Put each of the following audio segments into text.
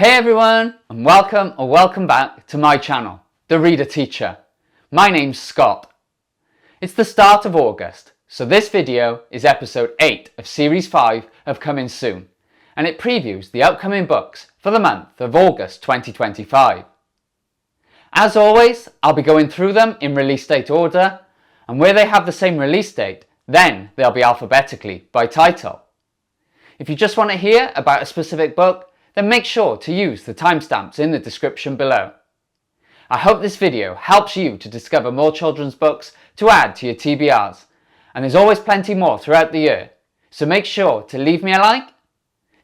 Hey everyone, and welcome back to my channel, The Reader Teacher. My name's Scott. It's the start of August, so this video is episode 8 of series 5 of Coming Soon, and it previews the upcoming books for the month of August 2025. As always, I'll be going through them in release date order, and where they have the same release date, then they'll be alphabetically by title. If you just want to hear about a specific book, then make sure to use the timestamps in the description below. I hope this video helps you to discover more children's books to add to your TBRs, and there's always plenty more throughout the year, so make sure to leave me a like,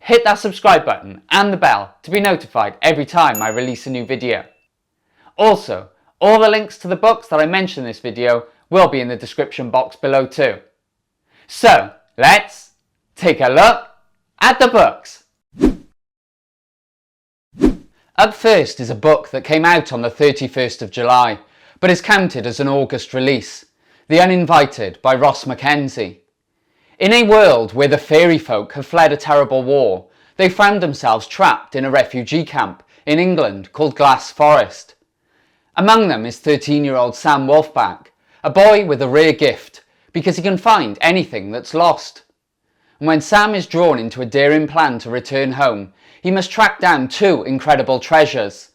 hit that subscribe button and the bell to be notified every time I release a new video. Also, all the links to the books that I mention in this video will be in the description box below too. So, let's take a look at the books. Up first is a book that came out on the 31st of July, but is counted as an August release, The Uninvited by Ross MacKenzie. In a world where the fairy folk have fled a terrible war, they found themselves trapped in a refugee camp in England called Glass Forest. Among them is 13-year-old Sam Wolfback, a boy with a rare gift, because he can find anything that's lost. And when Sam is drawn into a daring plan to return home, he must track down two incredible treasures: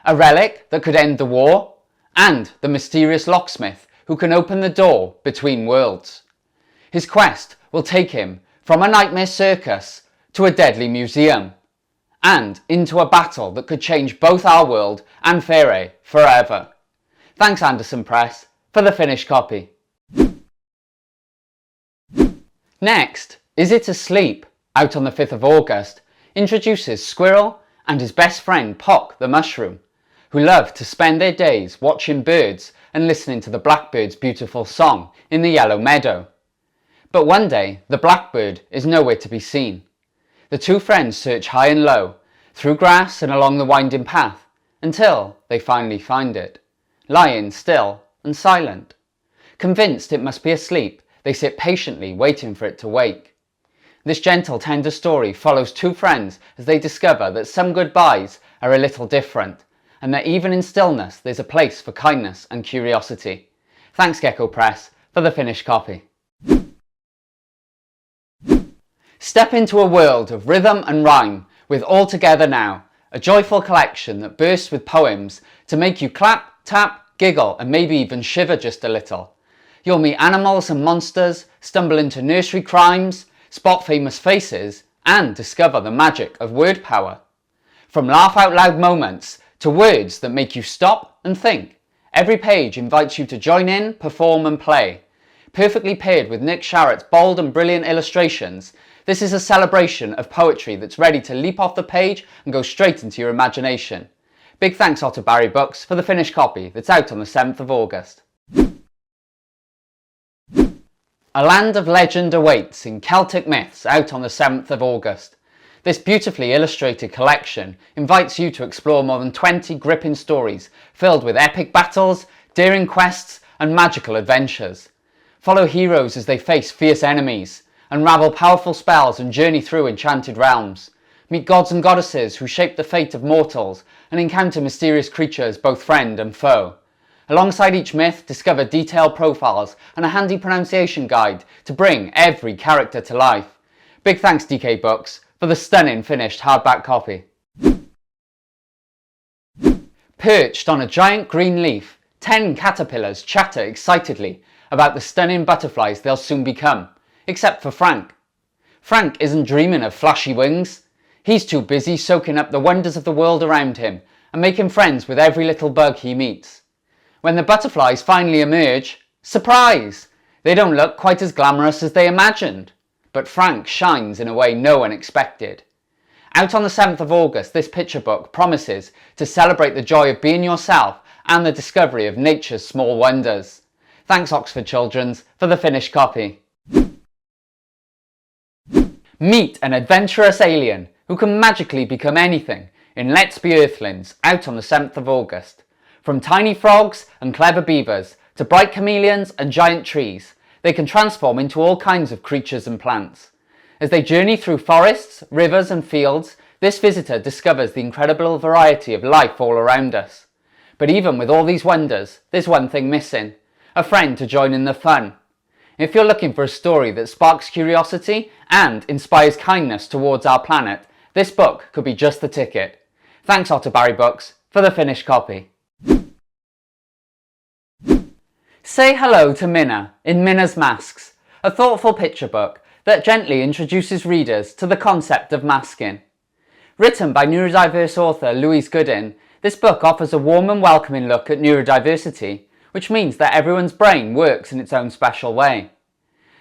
a relic that could end the war, and the mysterious locksmith who can open the door between worlds. His quest will take him from a nightmare circus to a deadly museum, and into a battle that could change both our world and Faerie forever. Thanks Anderson Press for the finished copy. Next, Is It Asleep, out on the 5th of August, introduces Squirrel and his best friend Pock the Mushroom, who love to spend their days watching birds and listening to the blackbird's beautiful song in the yellow meadow. But one day the blackbird is nowhere to be seen. The two friends search high and low, through grass and along the winding path, until they finally find it, lying still and silent. Convinced it must be asleep, they sit patiently waiting for it to wake. This gentle, tender story follows two friends as they discover that some goodbyes are a little different, and that even in stillness there's a place for kindness and curiosity. Thanks Gecko Press for the finished copy. Step into a world of rhythm and rhyme with All Together Now, a joyful collection that bursts with poems to make you clap, tap, giggle and maybe even shiver just a little. You'll meet animals and monsters, stumble into nursery crimes, spot famous faces, and discover the magic of word power. From laugh out loud moments to words that make you stop and think, every page invites you to join in, perform and play. Perfectly paired with Nick Sharratt's bold and brilliant illustrations, this is a celebration of poetry that's ready to leap off the page and go straight into your imagination. Big thanks Otter Barry Books for the finished copy that's out on the 7th of August. A Land of Legend awaits in Celtic myths, out on the 7th of August. This beautifully illustrated collection invites you to explore more than 20 gripping stories filled with epic battles, daring quests and magical adventures. Follow heroes as they face fierce enemies, unravel powerful spells and journey through enchanted realms. Meet gods and goddesses who shape the fate of mortals and encounter mysterious creatures both friend and foe. Alongside each myth, discover detailed profiles and a handy pronunciation guide to bring every character to life. Big thanks DK Books for the stunning finished hardback copy. Perched on a giant green leaf, 10 caterpillars chatter excitedly about the stunning butterflies they'll soon become, except for Frank. Frank isn't dreaming of flashy wings. He's too busy soaking up the wonders of the world around him and making friends with every little bug he meets. When the butterflies finally emerge, surprise! They don't look quite as glamorous as they imagined, but Frank shines in a way no one expected. Out on the 7th of August, this picture book promises to celebrate the joy of being yourself and the discovery of nature's small wonders. Thanks Oxford Children's for the finished copy. Meet an adventurous alien who can magically become anything in Let's Be Earthlings, out on the 7th of August. From tiny frogs and clever beavers to bright chameleons and giant trees, they can transform into all kinds of creatures and plants. As they journey through forests, rivers and fields, this visitor discovers the incredible variety of life all around us. But even with all these wonders, there's one thing missing: a friend to join in the fun. If you're looking for a story that sparks curiosity and inspires kindness towards our planet, this book could be just the ticket. Thanks Otterbury Books for the finished copy. Say hello to Minna in Minna's Masks, a thoughtful picture book that gently introduces readers to the concept of masking. Written by neurodiverse author Louise, this book offers a warm and welcoming look at neurodiversity, which means that everyone's brain works in its own special way.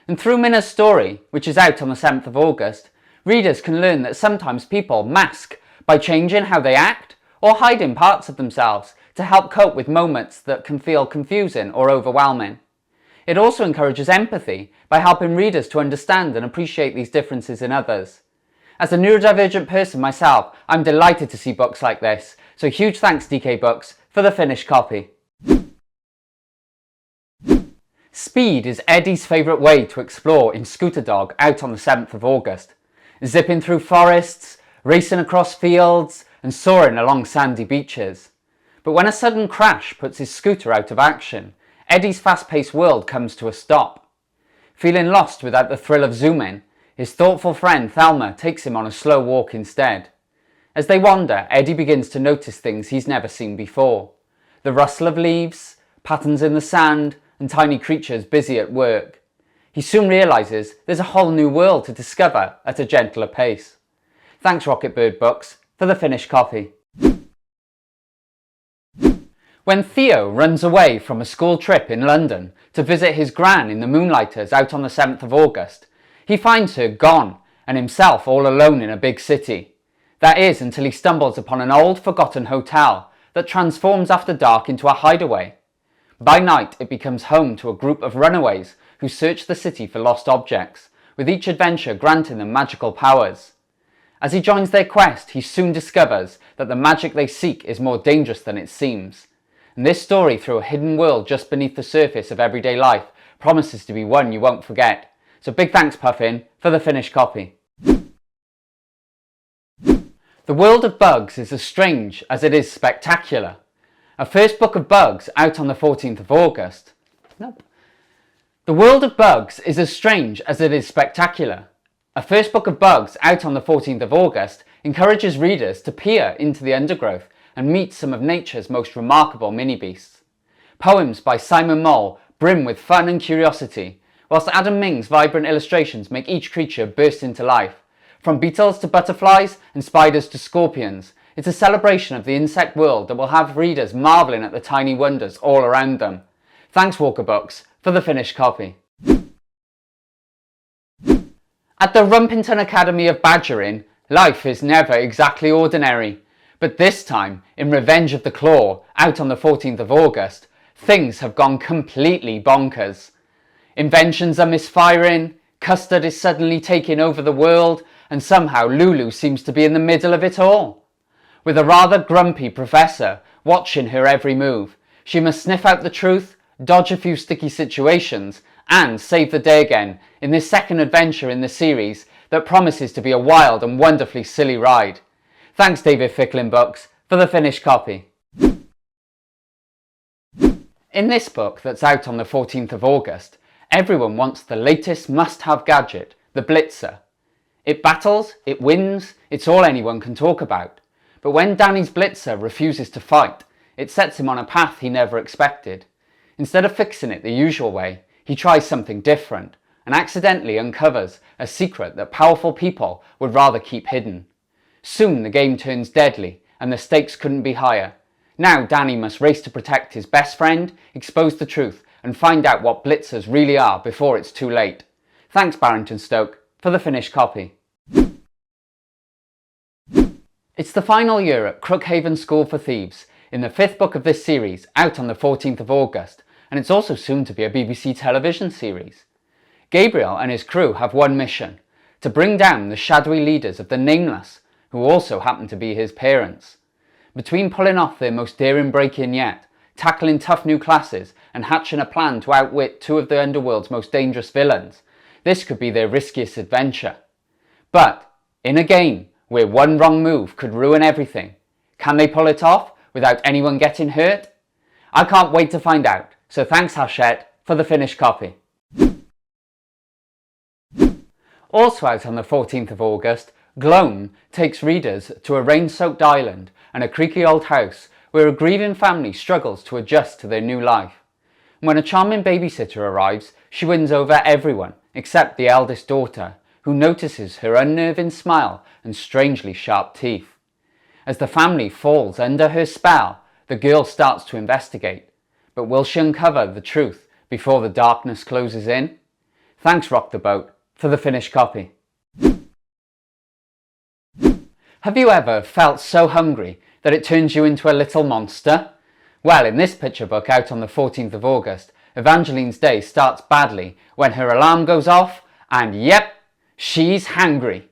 And through Minna's story, which is out on the 7th of August, readers can learn that sometimes people mask by changing how they act or hiding parts of themselves to help cope with moments that can feel confusing or overwhelming. It also encourages empathy by helping readers to understand and appreciate these differences in others. As a neurodivergent person myself, I'm delighted to see books like this, so huge thanks DK Books for the finished copy. Speed is Eddie's favourite way to explore in Scooter Dog out on the 7th of August. Zipping through forests, racing across fields and soaring along sandy beaches. But when a sudden crash puts his scooter out of action, Eddie's fast-paced world comes to a stop. Feeling lost without the thrill of zooming, his thoughtful friend Thelma takes him on a slow walk instead. As they wander, Eddie begins to notice things he's never seen before. The rustle of leaves, patterns in the sand, and tiny creatures busy at work. He soon realises there's a whole new world to discover at a gentler pace. Thanks Rocketbird Books for the finished copy. When Theo runs away from a school trip in London to visit his gran in the Moonlighters out on the 7th of August, he finds her gone and himself all alone in a big city. That is until he stumbles upon an old forgotten hotel that transforms after dark into a hideaway. By night it becomes home to a group of runaways who search the city for lost objects, with each adventure granting them magical powers. As he joins their quest, he soon discovers that the magic they seek is more dangerous than it seems. And this story through a hidden world just beneath the surface of everyday life promises to be one you won't forget. So big thanks Puffin for the finished copy. The world of bugs is as strange as it is spectacular. A first book of bugs out on the 14th of August. Nope. The world of bugs is as strange as it is spectacular. A first book of bugs out on the 14th of August encourages readers to peer into the undergrowth and meet some of nature's most remarkable mini-beasts. Poems by Simon Mole brim with fun and curiosity, whilst Adam Ming's vibrant illustrations make each creature burst into life. From beetles to butterflies and spiders to scorpions, it's a celebration of the insect world that will have readers marvelling at the tiny wonders all around them. Thanks Walker Books for the finished copy. At the Rumpington Academy of Badgering, life is never exactly ordinary. But this time, in Revenge of the Claw, out on the 14th of August, things have gone completely bonkers. Inventions are misfiring, custard is suddenly taking over the world, and somehow Lulu seems to be in the middle of it all. With a rather grumpy professor watching her every move, she must sniff out the truth, dodge a few sticky situations, and save the day again in this second adventure in the series that promises to be a wild and wonderfully silly ride. Thanks David Ficklin Books for the finished copy. In this book that's out on the 14th of August, everyone wants the latest must-have gadget, the Blitzer. It battles, it wins, it's all anyone can talk about. But when Danny's Blitzer refuses to fight, it sets him on a path he never expected. Instead of fixing it the usual way, he tries something different and accidentally uncovers a secret that powerful people would rather keep hidden. Soon the game turns deadly and the stakes couldn't be higher. Now Danny must race to protect his best friend, expose the truth and find out what Blitzers really are before it's too late. Thanks Barrington Stoke for the finished copy. It's the final year at Crookhaven School for Thieves in the 5th book of this series out on the 14th of August, and it's also soon to be a BBC television series. Gabriel and his crew have one mission: to bring down the shadowy leaders of the Nameless, who also happen to be his parents. Between pulling off their most daring break-in yet, tackling tough new classes and hatching a plan to outwit two of the underworld's most dangerous villains, this could be their riskiest adventure. But, in a game, where one wrong move could ruin everything. Can they pull it off without anyone getting hurt? I can't wait to find out, so thanks Sharratt for the finished copy. Also out on the 14th of August, Gloam takes readers to a rain-soaked island and a creaky old house where a grieving family struggles to adjust to their new life. When a charming babysitter arrives, she wins over everyone except the eldest daughter, who notices her unnerving smile and strangely sharp teeth. As the family falls under her spell, the girl starts to investigate. But will she uncover the truth before the darkness closes in? Thanks Rock the Boat for the finished copy. Have you ever felt so hungry that it turns you into a little monster? Well, in this picture book out on the 14th of August, Evangeline's day starts badly when her alarm goes off and yep, she's hangry.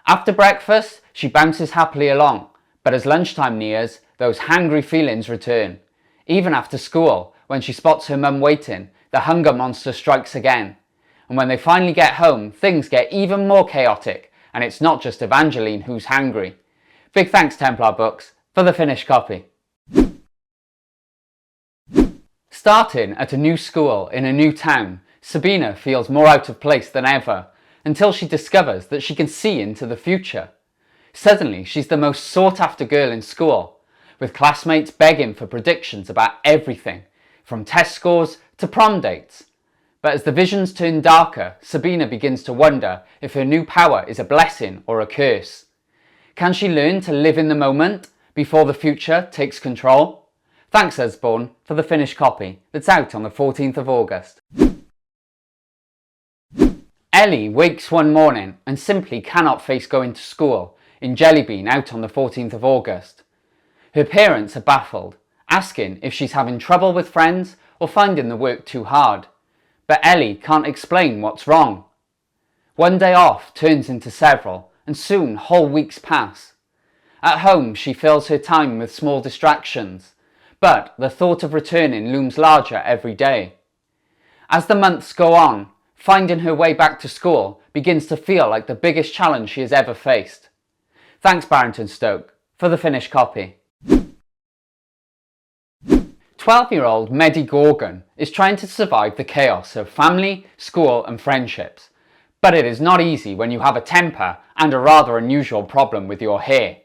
After breakfast, she bounces happily along, but as lunchtime nears, those hangry feelings return. Even after school, when she spots her mum waiting, the hunger monster strikes again. And when they finally get home, things get even more chaotic, and it's not just Evangeline who's hangry. Big thanks Templar Books for the finished copy. Starting at a new school in a new town, Sabina feels more out of place than ever, until she discovers that she can see into the future. Suddenly, she's the most sought-after girl in school, with classmates begging for predictions about everything, from test scores to prom dates. But as the visions turn darker, Sabina begins to wonder if her new power is a blessing or a curse. Can she learn to live in the moment before the future takes control? Thanks Usborne for the finished copy that's out on the 14th of August. Ellie wakes one morning and simply cannot face going to school in Jellybean out on the 14th of August. Her parents are baffled, asking if she's having trouble with friends or finding the work too hard. But Ellie can't explain what's wrong. One day off turns into several and soon whole weeks pass. At home she fills her time with small distractions, but the thought of returning looms larger every day. As the months go on, finding her way back to school begins to feel like the biggest challenge she has ever faced. Thanks Barrington Stoke for the finished copy. 12-year-old Medi Gorgon is trying to survive the chaos of family, school and friendships. But it is not easy when you have a temper and a rather unusual problem with your hair.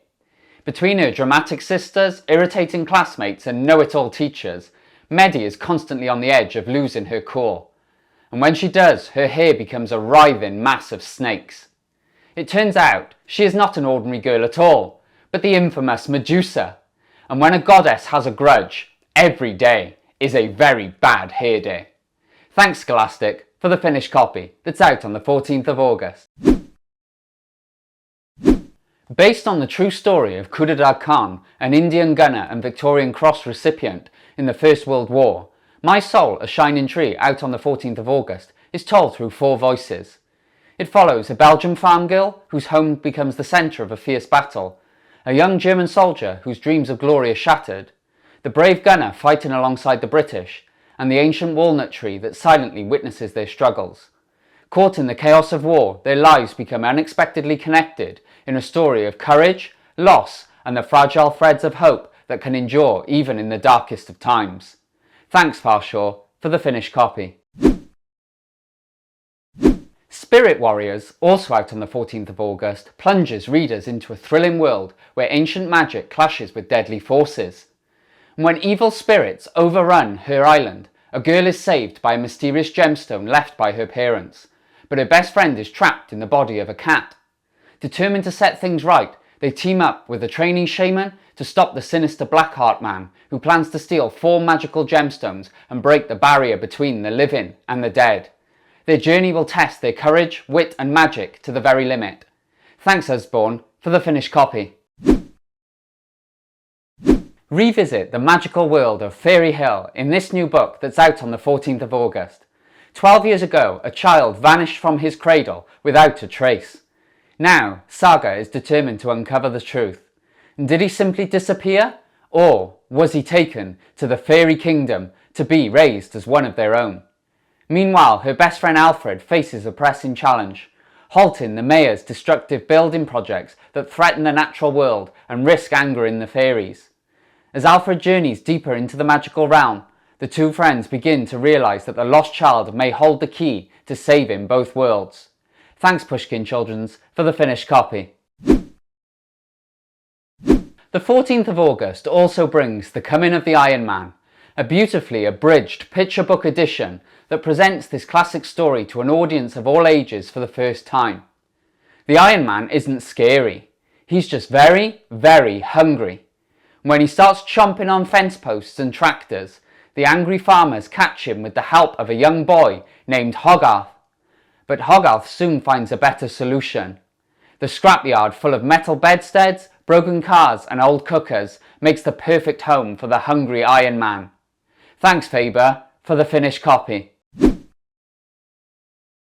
Between her dramatic sisters, irritating classmates and know-it-all teachers, Medi is constantly on the edge of losing her cool. And when she does, her hair becomes a writhing mass of snakes. It turns out she is not an ordinary girl at all, but the infamous Medusa. And when a goddess has a grudge, every day is a very bad hair day. Thanks Scholastic for the finished copy that's out on the 14th of August. Based on the true story of Khudadad Khan, an Indian gunner and Victorian Cross recipient in the First World War, My Soul, a Shining Tree, out on the 14th of August, is told through 4 voices. It follows a Belgian farm girl whose home becomes the centre of a fierce battle, a young German soldier whose dreams of glory are shattered, the brave gunner fighting alongside the British, and the ancient walnut tree that silently witnesses their struggles. Caught in the chaos of war, their lives become unexpectedly connected in a story of courage, loss, and the fragile threads of hope that can endure even in the darkest of times. Thanks Farshaw for the finished copy. Spirit Warriors, also out on the 14th of August, plunges readers into a thrilling world where ancient magic clashes with deadly forces. And when evil spirits overrun her island, a girl is saved by a mysterious gemstone left by her parents, but her best friend is trapped in the body of a cat. Determined to set things right, they team up with a trainee shaman to stop the sinister Blackheart man who plans to steal 4 magical gemstones and break the barrier between the living and the dead. Their journey will test their courage, wit and magic to the very limit. Thanks Usborne for the finished copy. Revisit the magical world of Fairy Hill in this new book that's out on the 14th of August. 12 years ago, a child vanished from his cradle without a trace. Now, Saga is determined to uncover the truth. Did he simply disappear? Or was he taken to the fairy kingdom to be raised as one of their own? Meanwhile, her best friend Alfred faces a pressing challenge. halting the mayor's destructive building projects that threaten the natural world and risk angering the fairies. As Alfred journeys deeper into the magical realm, the two friends begin to realise that the lost child may hold the key to saving both worlds. Thanks Pushkin Children's for the finished copy. The 14th of August also brings The Coming of the Iron Man, a beautifully abridged picture book edition that presents this classic story to an audience of all ages for the first time. The Iron Man isn't scary, he's just very, very hungry. When he starts chomping on fence posts and tractors, the angry farmers catch him with the help of a young boy named Hogarth. But Hogarth soon finds a better solution. The scrapyard full of metal bedsteads, broken cars and old cookers makes the perfect home for the hungry Iron Man. Thanks Faber for the finished copy.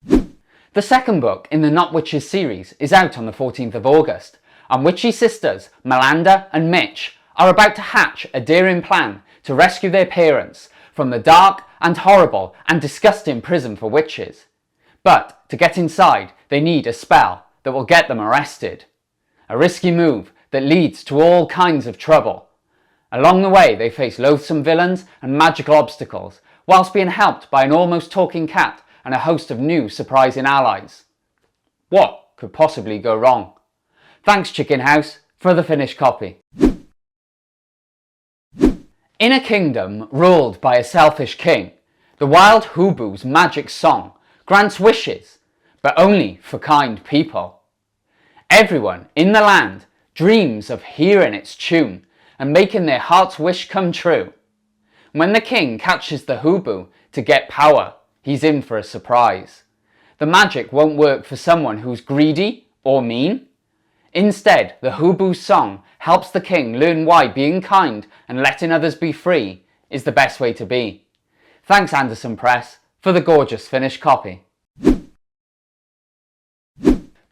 The second book in the Not Witches series is out on the 14th of August, and witchy sisters Melinda and Mitch are about to hatch a daring plan to rescue their parents from the dark and horrible and disgusting prison for witches. But to get inside, they need a spell that will get them arrested. A risky move that leads to all kinds of trouble. Along the way, they face loathsome villains and magical obstacles, whilst being helped by an almost talking cat and a host of new surprising allies. What could possibly go wrong? Thanks Chicken House for the finished copy. In a kingdom ruled by a selfish king, the wild hooboo's magic song grants wishes, but only for kind people. Everyone in the land dreams of hearing its tune and making their heart's wish come true. When the king catches the hooboo to get power, he's in for a surprise. The magic won't work for someone who's greedy or mean. Instead, the hooboo's song helps the king learn why being kind and letting others be free is the best way to be. Thanks Anderson Press for the gorgeous finished copy.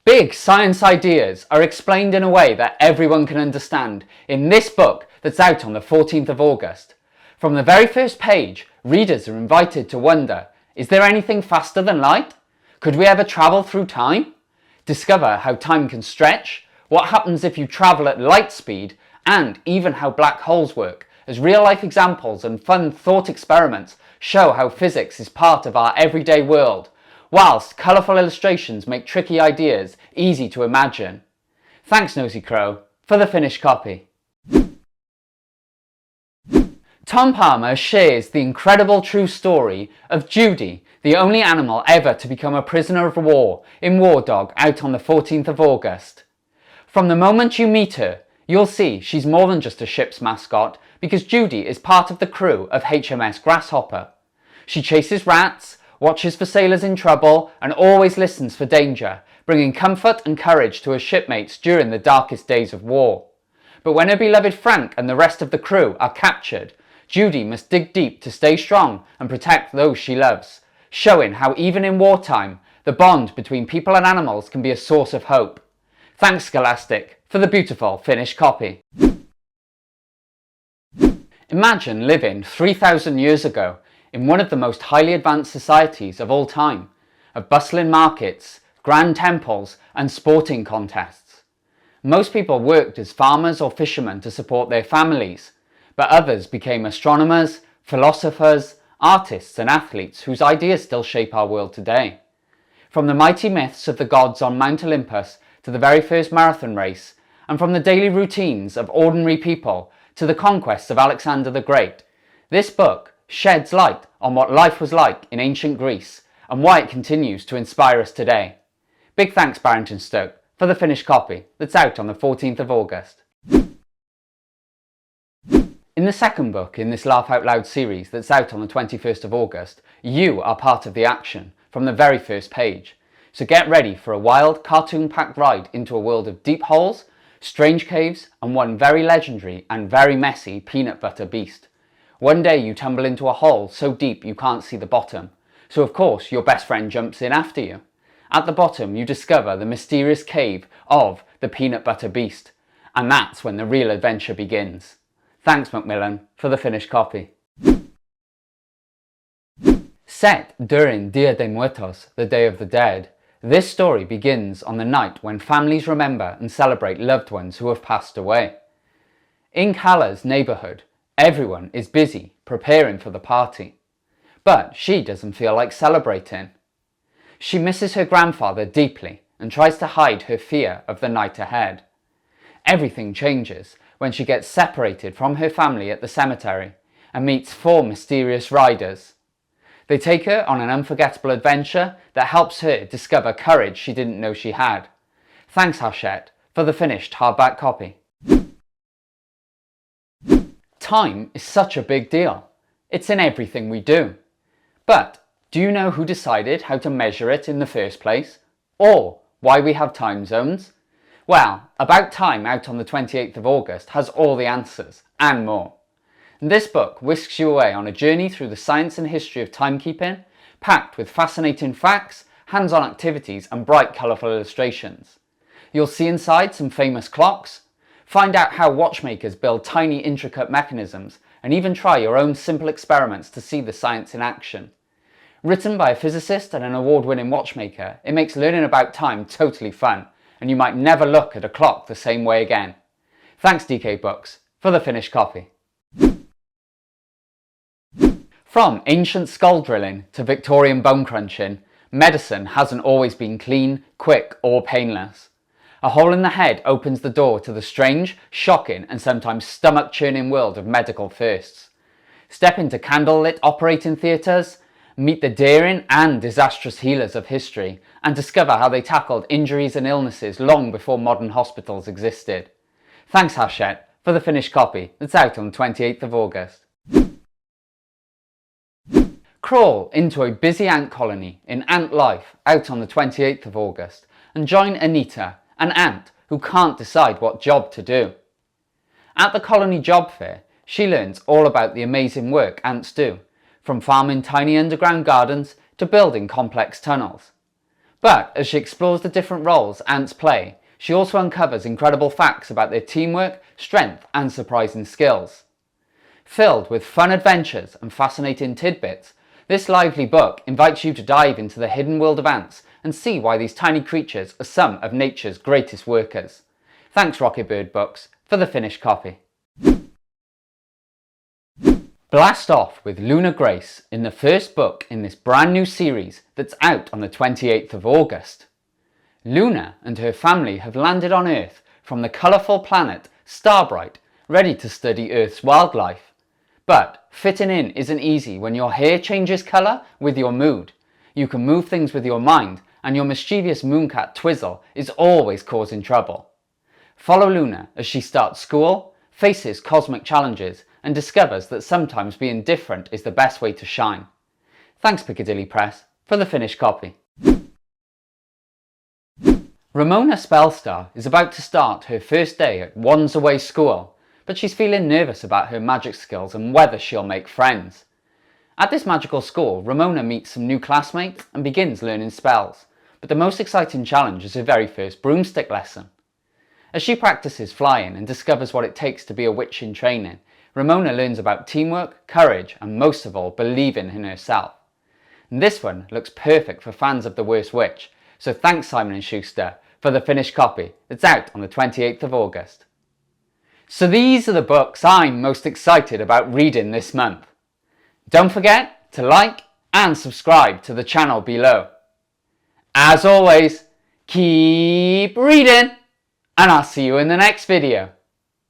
Big science ideas are explained in a way that everyone can understand in this book that's out on the 14th of August. From the very first page, readers are invited to wonder, is there anything faster than light? Could we ever travel through time? Discover how time can stretch, what happens if you travel at light speed, and even how black holes work, as real-life examples and fun thought experiments show how physics is part of our everyday world, whilst colourful illustrations make tricky ideas easy to imagine. Thanks Nosy Crow for the finished copy. Tom Palmer shares the incredible true story of Judy, the only animal ever to become a prisoner of war in War Dog, out on the 14th of August. From the moment you meet her, you'll see she's more than just a ship's mascot, because Judy is part of the crew of HMS Grasshopper. She chases rats, watches for sailors in trouble, and always listens for danger, bringing comfort and courage to her shipmates during the darkest days of war. But when her beloved Frank and the rest of the crew are captured, Judy must dig deep to stay strong and protect those she loves, showing how even in wartime, the bond between people and animals can be a source of hope. Thanks Scholastic for the beautiful finished copy. Imagine living 3,000 years ago in one of the most highly advanced societies of all time, of bustling markets, grand temples and sporting contests. Most people worked as farmers or fishermen to support their families, but others became astronomers, philosophers, artists and athletes whose ideas still shape our world today. From the mighty myths of the gods on Mount Olympus to the very first marathon race, and from the daily routines of ordinary people to the conquests of Alexander the Great, this book sheds light on what life was like in ancient Greece and why it continues to inspire us today. Big thanks Barrington Stoke for the finished copy that's out on the 14th of August. In the second book in this Laugh Out Loud series that's out on the 21st of August, you are part of the action from the very first page. So get ready for a wild, cartoon-packed ride into a world of deep holes, strange caves, and one very legendary and very messy peanut butter beast. One day you tumble into a hole so deep you can't see the bottom, so of course your best friend jumps in after you. At the bottom you discover the mysterious cave of the peanut butter beast, and that's when the real adventure begins. Thanks Macmillan for the finished copy. Set during Dia de Muertos, the Day of the Dead, This story begins on the night when families remember and celebrate loved ones who have passed away. In Cala's neighbourhood, everyone is busy preparing for the party, but she doesn't feel like celebrating. She misses her grandfather deeply and tries to hide her fear of the night ahead. Everything changes when she gets separated from her family at the cemetery and meets 4 mysterious riders. They take her on an unforgettable adventure that helps her discover courage she didn't know she had. Thanks Sharratt for the finished hardback copy. Time is such a big deal. It's in everything we do. But do you know who decided how to measure it in the first place? Or why we have time zones? Well, About Time out on the 28th of August has all the answers, and more. This book whisks you away on a journey through the science and history of timekeeping, packed with fascinating facts, hands-on activities and bright colourful illustrations. You'll see inside some famous clocks, find out how watchmakers build tiny intricate mechanisms, and even try your own simple experiments to see the science in action. Written by a physicist and an award-winning watchmaker, it makes learning about time totally fun, and you might never look at a clock the same way again. Thanks DK Books for the finished copy. From ancient skull drilling to Victorian bone crunching, medicine hasn't always been clean, quick or painless. A hole in the head opens the door to the strange, shocking and sometimes stomach-churning world of medical firsts. Step into candlelit operating theatres, meet the daring and disastrous healers of history, and discover how they tackled injuries and illnesses long before modern hospitals existed. Thanks Sharratt for the finished copy that's out on the 28th of August. Crawl into a busy ant colony in Ant Life out on the 28th of August and join Anita, an ant who can't decide what job to do. At the colony job fair, she learns all about the amazing work ants do, from farming tiny underground gardens to building complex tunnels. But as she explores the different roles ants play, she also uncovers incredible facts about their teamwork, strength and surprising skills. Filled with fun adventures and fascinating tidbits, this lively book invites you to dive into the hidden world of ants and see why these tiny creatures are some of nature's greatest workers. Thanks Rocket Bird Books for the finished copy. Blast off with Luna Grace in the first book in this brand new series that's out on the 28th of August. Luna and her family have landed on Earth from the colourful planet Starbright, ready to study Earth's wildlife. But fitting in isn't easy when your hair changes colour with your mood. You can move things with your mind, and your mischievous mooncat Twizzle is always causing trouble. Follow Luna as she starts school, faces cosmic challenges, and discovers that sometimes being different is the best way to shine. Thanks Piccadilly Press for the finished copy. Ramona Spellstar is about to start her first day at Wands Away School, but she's feeling nervous about her magic skills and whether she'll make friends. At this magical school, Ramona meets some new classmates and begins learning spells, but the most exciting challenge is her very first broomstick lesson. As she practices flying and discovers what it takes to be a witch in training, Ramona learns about teamwork, courage and most of all, believing in herself. And this one looks perfect for fans of The Worst Witch, so thanks Simon & Schuster for the finished copy that's out on the 28th of August. So these are the books I'm most excited about reading this month. Don't forget to like and subscribe to the channel below. As always, keep reading, and I'll see you in the next video.